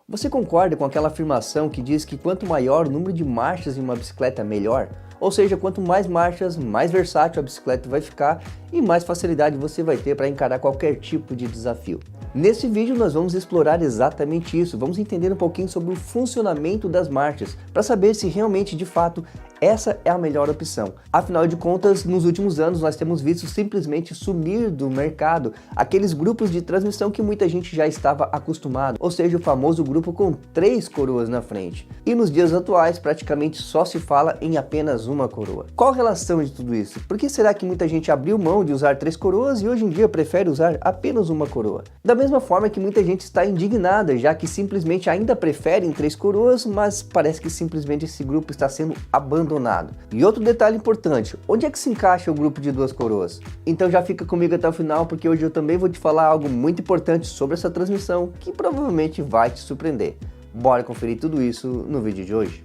Você concorda com aquela afirmação que diz que quanto maior o número de marchas em uma bicicleta, melhor? Ou seja, quanto mais marchas, mais versátil a bicicleta vai ficar e mais facilidade você vai ter para encarar qualquer tipo de desafio. Nesse vídeo nós vamos explorar exatamente isso, vamos entender um pouquinho sobre o funcionamento das marchas, para saber se realmente, de fato, essa é a melhor opção. Afinal de contas, nos últimos anos nós temos visto simplesmente sumir do mercado aqueles grupos de transmissão que muita gente já estava acostumado, ou seja, o famoso grupo com 3 coroas na frente. E nos dias atuais praticamente só se fala em apenas uma coroa. Qual a relação de tudo isso? Por que será que muita gente abriu mão de usar 3 coroas e hoje em dia prefere usar apenas uma coroa? Da mesma forma que muita gente está indignada, já que simplesmente ainda preferem 3 coroas, mas parece que simplesmente esse grupo está sendo abandonado. E outro detalhe importante, onde é que se encaixa o grupo de 2 coroas? Então já fica comigo até o final, porque hoje eu também vou te falar algo muito importante sobre essa transmissão, que provavelmente vai te surpreender. Bora conferir tudo isso no vídeo de hoje.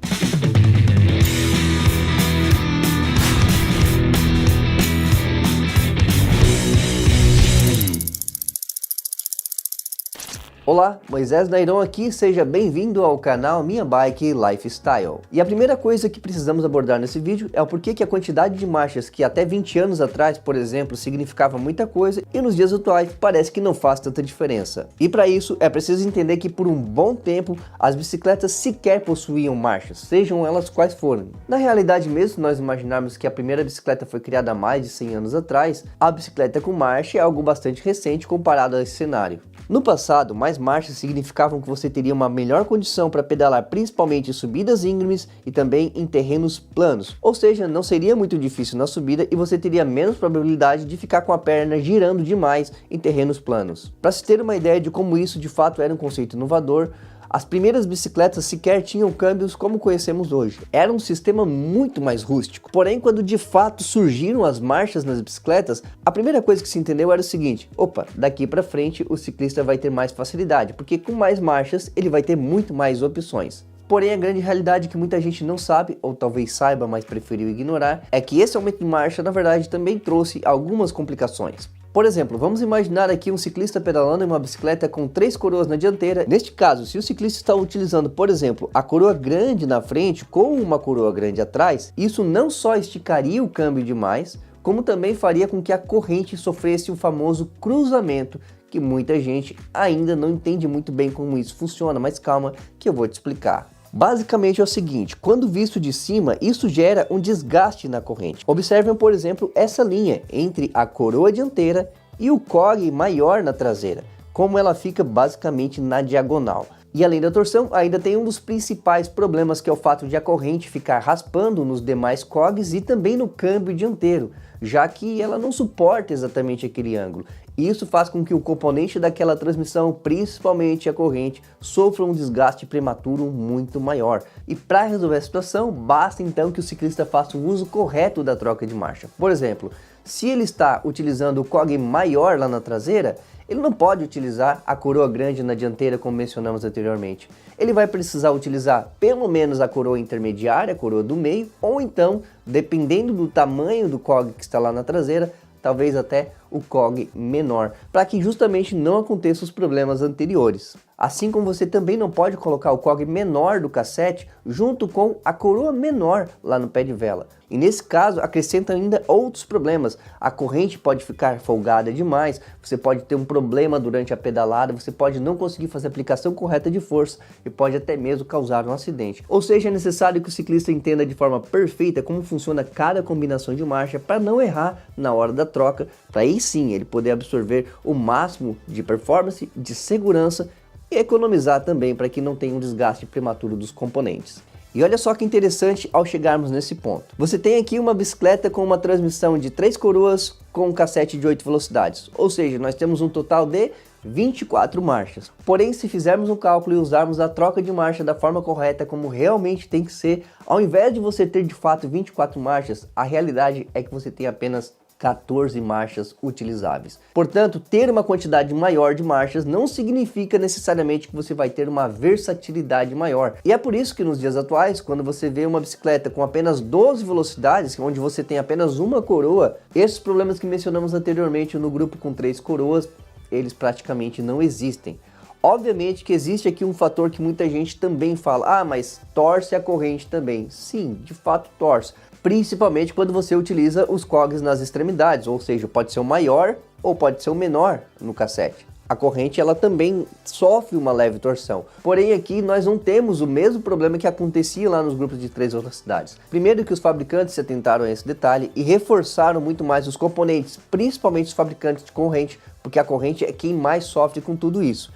Olá, Moisés Nairon aqui, seja bem-vindo ao canal Minha Bike Lifestyle. E a primeira coisa que precisamos abordar nesse vídeo é o porquê que a quantidade de marchas que até 20 anos atrás, por exemplo, significava muita coisa e nos dias atuais parece que não faz tanta diferença. E para isso é preciso entender que por um bom tempo as bicicletas sequer possuíam marchas, sejam elas quais forem. Na realidade mesmo, se nós imaginarmos que a primeira bicicleta foi criada há mais de 100 anos atrás, a bicicleta com marcha é algo bastante recente comparado a esse cenário. No passado, mais marchas significavam que você teria uma melhor condição para pedalar principalmente em subidas íngremes e também em terrenos planos, ou seja, não seria muito difícil na subida e você teria menos probabilidade de ficar com a perna girando demais em terrenos planos. Para se ter uma ideia de como isso de fato era um conceito inovador, as primeiras bicicletas sequer tinham câmbios como conhecemos hoje. Era um sistema muito mais rústico. Porém, quando de fato surgiram as marchas nas bicicletas, a primeira coisa que se entendeu era o seguinte: opa, daqui para frente o ciclista vai ter mais facilidade, porque com mais marchas ele vai ter muito mais opções. Porém, a grande realidade que muita gente não sabe, ou talvez saiba, mas preferiu ignorar, é que esse aumento de marcha, na verdade, também trouxe algumas complicações. Por exemplo, vamos imaginar aqui um ciclista pedalando em uma bicicleta com 3 coroas na dianteira. Neste caso, se o ciclista está utilizando, por exemplo, a coroa grande na frente com uma coroa grande atrás, isso não só esticaria o câmbio demais, como também faria com que a corrente sofresse o famoso cruzamento, que muita gente ainda não entende muito bem como isso funciona, mas calma que eu vou te explicar. Basicamente é o seguinte, quando visto de cima, isso gera um desgaste na corrente. Observem, por exemplo, essa linha entre a coroa dianteira e o cog maior na traseira, como ela fica basicamente na diagonal. E além da torção, ainda tem um dos principais problemas, que é o fato de a corrente ficar raspando nos demais cogs e também no câmbio dianteiro, já que ela não suporta exatamente aquele ângulo. Isso faz com que o componente daquela transmissão, principalmente a corrente, sofra um desgaste prematuro muito maior. E para resolver a situação, basta então que o ciclista faça o uso correto da troca de marcha. Por exemplo, se ele está utilizando o cog maior lá na traseira, ele não pode utilizar a coroa grande na dianteira como mencionamos anteriormente. Ele vai precisar utilizar pelo menos a coroa intermediária, a coroa do meio, ou então, dependendo do tamanho do cog que está lá na traseira, talvez até o cog menor, para que justamente não aconteçam os problemas anteriores. Assim como você também não pode colocar o cog menor do cassete junto com a coroa menor lá no pé de vela. E nesse caso acrescenta ainda outros problemas. A corrente pode ficar folgada demais, você pode ter um problema durante a pedalada, você pode não conseguir fazer a aplicação correta de força e pode até mesmo causar um acidente. Ou seja, é necessário que o ciclista entenda de forma perfeita como funciona cada combinação de marcha para não errar na hora da troca, para aí sim ele poder absorver o máximo de performance, de segurança e economizar também para que não tenha um desgaste prematuro dos componentes. E olha só que interessante ao chegarmos nesse ponto. Você tem aqui uma bicicleta com uma transmissão de 3 coroas com um cassete de 8 velocidades. Ou seja, nós temos um total de 24 marchas. Porém, se fizermos um cálculo e usarmos a troca de marcha da forma correta, como realmente tem que ser, ao invés de você ter de fato 24 marchas, a realidade é que você tem apenas 14 marchas utilizáveis. Portanto, ter uma quantidade maior de marchas não significa necessariamente que você vai ter uma versatilidade maior. E é por isso que nos dias atuais, quando você vê uma bicicleta com apenas 12 velocidades, onde você tem apenas uma coroa, esses problemas que mencionamos anteriormente no grupo com 3 coroas, eles praticamente não existem. Obviamente que existe aqui um fator que muita gente também fala, mas torce a corrente também. Sim, de fato torce, principalmente quando você utiliza os cogs nas extremidades, ou seja, pode ser o maior ou pode ser o menor no cassete. A corrente ela também sofre uma leve torção. Porém aqui nós não temos o mesmo problema que acontecia lá nos grupos de 3 velocidades. Primeiro que os fabricantes se atentaram a esse detalhe e reforçaram muito mais os componentes, principalmente os fabricantes de corrente, porque a corrente é quem mais sofre com tudo isso.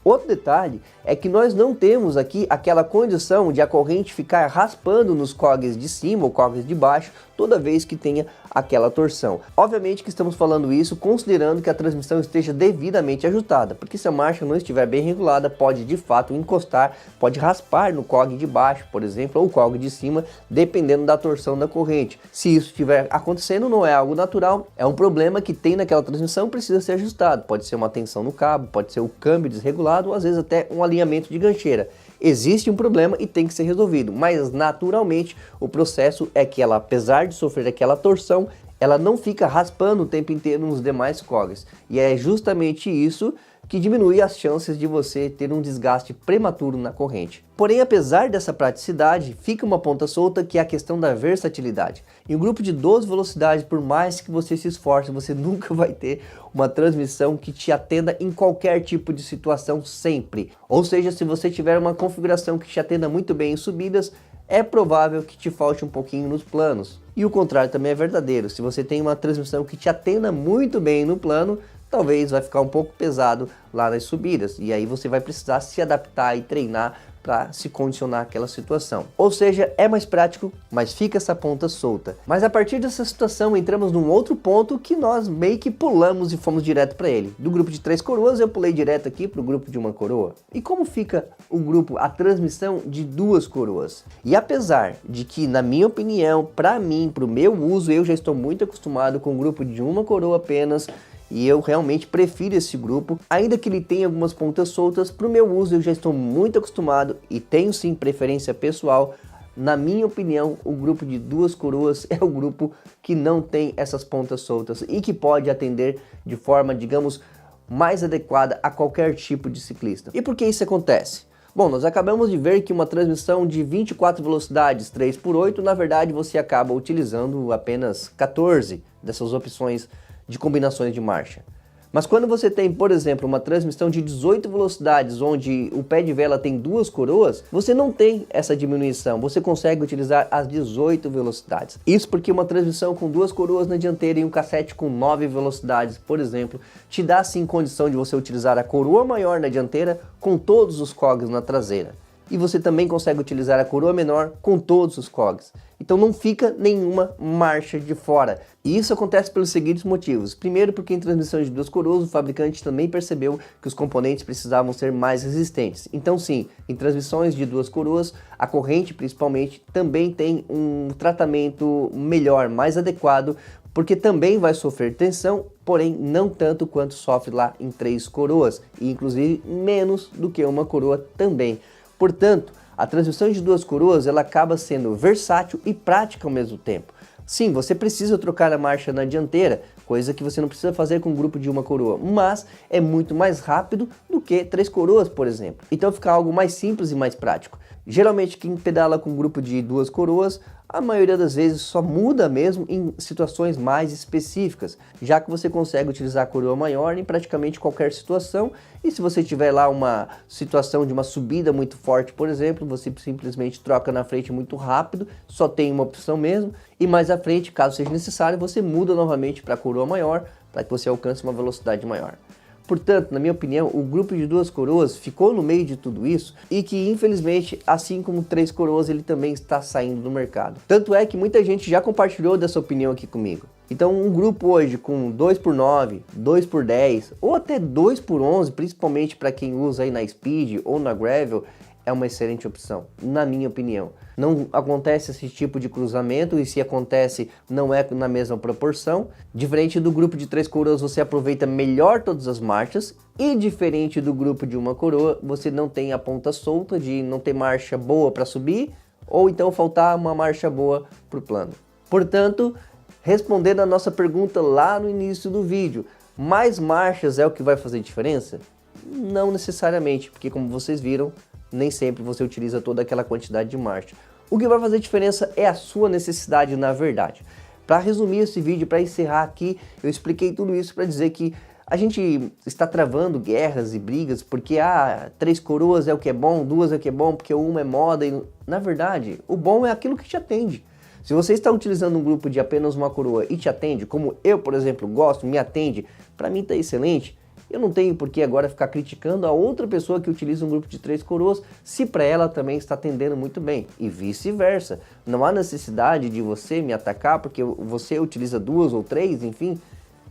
Outro detalhe é que nós não temos aqui aquela condição de a corrente ficar raspando nos cogs de cima ou cogs de baixo toda vez que tenha aquela torção. Obviamente que estamos falando isso considerando que a transmissão esteja devidamente ajustada, porque se a marcha não estiver bem regulada, pode de fato encostar, pode raspar no cog de baixo, por exemplo, ou cog de cima, dependendo da torção da corrente. Se isso estiver acontecendo, não é algo natural, é um problema que tem naquela transmissão, precisa ser ajustado. Pode ser uma tensão no cabo, pode ser o câmbio desregulado, ou às vezes até um alinhamento de gancheira. Existe um problema e tem que ser resolvido, mas naturalmente o processo é que ela, apesar de sofrer aquela torção, ela não fica raspando o tempo inteiro nos demais cogs. E é justamente isso que diminui as chances de você ter um desgaste prematuro na corrente. Porém, apesar dessa praticidade, fica uma ponta solta que é a questão da versatilidade. Em um grupo de 12 velocidades, por mais que você se esforce, você nunca vai ter uma transmissão que te atenda em qualquer tipo de situação sempre. Ou seja, se você tiver uma configuração que te atenda muito bem em subidas, é provável que te falte um pouquinho nos planos. E o contrário também é verdadeiro. Se você tem uma transmissão que te atenda muito bem no plano, talvez vai ficar um pouco pesado lá nas subidas. E aí você vai precisar se adaptar e treinar para se condicionar àquela situação. Ou seja, é mais prático, mas fica essa ponta solta. Mas a partir dessa situação entramos num outro ponto que nós meio que pulamos e fomos direto para ele. Do grupo de 3 coroas eu pulei direto aqui para o grupo de 1 coroa. E como fica o grupo, a transmissão de 2 coroas? E apesar de que, na minha opinião, para mim, para o meu uso, eu já estou muito acostumado com o grupo de 1 coroa apenas, e eu realmente prefiro esse grupo, ainda que ele tenha algumas pontas soltas. Para o meu uso eu já estou muito acostumado e tenho sim preferência pessoal. Na minha opinião, o grupo de 2 coroas é o grupo que não tem essas pontas soltas e que pode atender de forma, digamos, mais adequada a qualquer tipo de ciclista. E por que isso acontece? Bom, nós acabamos de ver que uma transmissão de 24 velocidades 3x8, na verdade você acaba utilizando apenas 14 dessas opções de combinações de marcha. Mas quando você tem, por exemplo, uma transmissão de 18 velocidades, onde o pé de vela tem 2 coroas, você não tem essa diminuição, você consegue utilizar as 18 velocidades. Isso porque uma transmissão com 2 coroas na dianteira e um cassete com 9 velocidades, por exemplo, te dá sim condição de você utilizar a coroa maior na dianteira com todos os cogs na traseira. E você também consegue utilizar a coroa menor com todos os cogs. Então não fica nenhuma marcha de fora. E isso acontece pelos seguintes motivos. Primeiro, porque em transmissão de 2 coroas, o fabricante também percebeu que os componentes precisavam ser mais resistentes. Então sim, em transmissões de 2 coroas, a corrente principalmente também tem um tratamento melhor, mais adequado, porque também vai sofrer tensão, porém não tanto quanto sofre lá em 3 coroas, e inclusive menos do que 1 coroa também. Portanto, a transmissão de 2 coroas ela acaba sendo versátil e prática ao mesmo tempo. Sim, você precisa trocar a marcha na dianteira, coisa que você não precisa fazer com um grupo de 1 coroa, mas é muito mais rápido do que 3 coroas, por exemplo. Então fica algo mais simples e mais prático. Geralmente quem pedala com um grupo de 2 coroas, a maioria das vezes só muda mesmo em situações mais específicas, já que você consegue utilizar a coroa maior em praticamente qualquer situação, e se você tiver lá uma situação de uma subida muito forte, por exemplo, você simplesmente troca na frente muito rápido, só tem uma opção mesmo, e mais à frente, caso seja necessário, você muda novamente para a coroa maior, para que você alcance uma velocidade maior. Portanto, na minha opinião, o grupo de 2 coroas ficou no meio de tudo isso e que, infelizmente, assim como 3 coroas, ele também está saindo do mercado. Tanto é que muita gente já compartilhou dessa opinião aqui comigo. Então, um grupo hoje com 2x9, 2x10 ou até 2x11, principalmente para quem usa aí na Speed ou na Gravel, é uma excelente opção, na minha opinião. Não acontece esse tipo de cruzamento, e se acontece, não é na mesma proporção. Diferente do grupo de 3 coroas, você aproveita melhor todas as marchas, e diferente do grupo de 1 coroa, você não tem a ponta solta de não ter marcha boa para subir, ou então faltar uma marcha boa para o plano. Portanto, respondendo a nossa pergunta lá no início do vídeo, mais marchas é o que vai fazer diferença? Não necessariamente, porque como vocês viram, nem sempre você utiliza toda aquela quantidade de marcha. O que vai fazer diferença é a sua necessidade, na verdade. Para resumir esse vídeo, para encerrar aqui, eu expliquei tudo isso para dizer que a gente está travando guerras e brigas porque 3 coroas é o que é bom, 2 é o que é bom, porque uma é moda. E, na verdade, o bom é aquilo que te atende. Se você está utilizando um grupo de apenas uma coroa e te atende, como eu, por exemplo, gosto, me atende, para mim está excelente, eu não tenho por que agora ficar criticando a outra pessoa que utiliza um grupo de 3 coroas, se para ela também está atendendo muito bem, e vice-versa. Não há necessidade de você me atacar porque você utiliza 2 ou 3, enfim,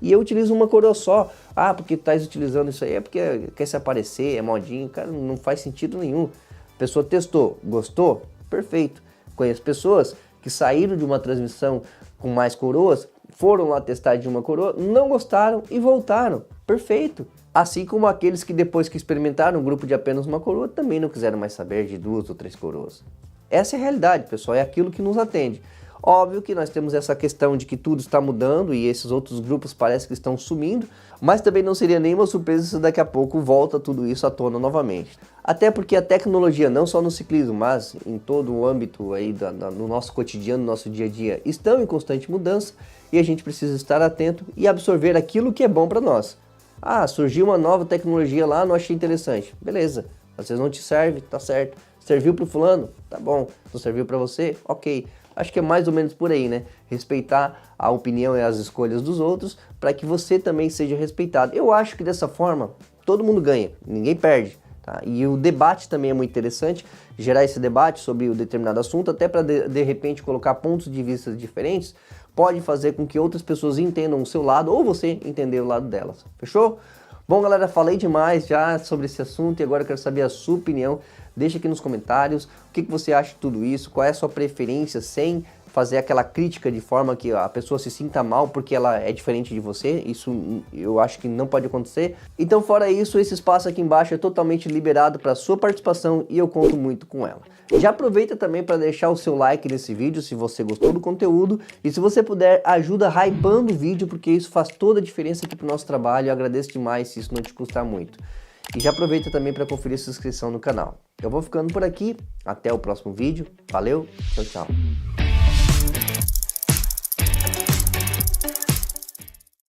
e eu utilizo uma coroa só. Porque tu estás utilizando isso aí é porque quer se aparecer, é modinho. Cara, não faz sentido nenhum. A pessoa testou, gostou? Perfeito. Conheço pessoas que saíram de uma transmissão com mais coroas, foram lá testar de uma coroa, não gostaram e voltaram. Perfeito. Assim como aqueles que depois que experimentaram um grupo de apenas uma coroa, também não quiseram mais saber de 2 ou 3 coroas. Essa é a realidade, pessoal, é aquilo que nos atende. Óbvio que nós temos essa questão de que tudo está mudando e esses outros grupos parece que estão sumindo, mas também não seria nenhuma surpresa se daqui a pouco volta tudo isso à tona novamente. Até porque a tecnologia, não só no ciclismo, mas em todo o âmbito aí no nosso cotidiano, no nosso dia a dia, estão em constante mudança e a gente precisa estar atento e absorver aquilo que é bom para nós. Surgiu uma nova tecnologia lá, não achei interessante. Beleza, às vezes não te serve, tá certo. Serviu para o fulano? Tá bom. Não serviu para você? Ok. Acho que é mais ou menos por aí, né? Respeitar a opinião e as escolhas dos outros para que você também seja respeitado. Eu acho que dessa forma todo mundo ganha, ninguém perde. Tá? E o debate também é muito interessante, gerar esse debate sobre um determinado assunto, até para de repente colocar pontos de vista diferentes, pode fazer com que outras pessoas entendam o seu lado ou você entender o lado delas. Fechou? Bom, galera, falei demais já sobre esse assunto e agora eu quero saber a sua opinião. Deixa aqui nos comentários o que você acha de tudo isso, qual é a sua preferência, sem fazer aquela crítica de forma que a pessoa se sinta mal porque ela é diferente de você. Isso eu acho que não pode acontecer. Então, fora isso, esse espaço aqui embaixo é totalmente liberado para sua participação e eu conto muito com ela. Já aproveita também para deixar o seu like nesse vídeo se você gostou do conteúdo e se você puder, ajuda hypando o vídeo porque isso faz toda a diferença aqui para o nosso trabalho. Eu agradeço demais se isso não te custar muito. E já aproveita também para conferir sua inscrição no canal. Eu vou ficando por aqui, até o próximo vídeo. Valeu, tchau, tchau.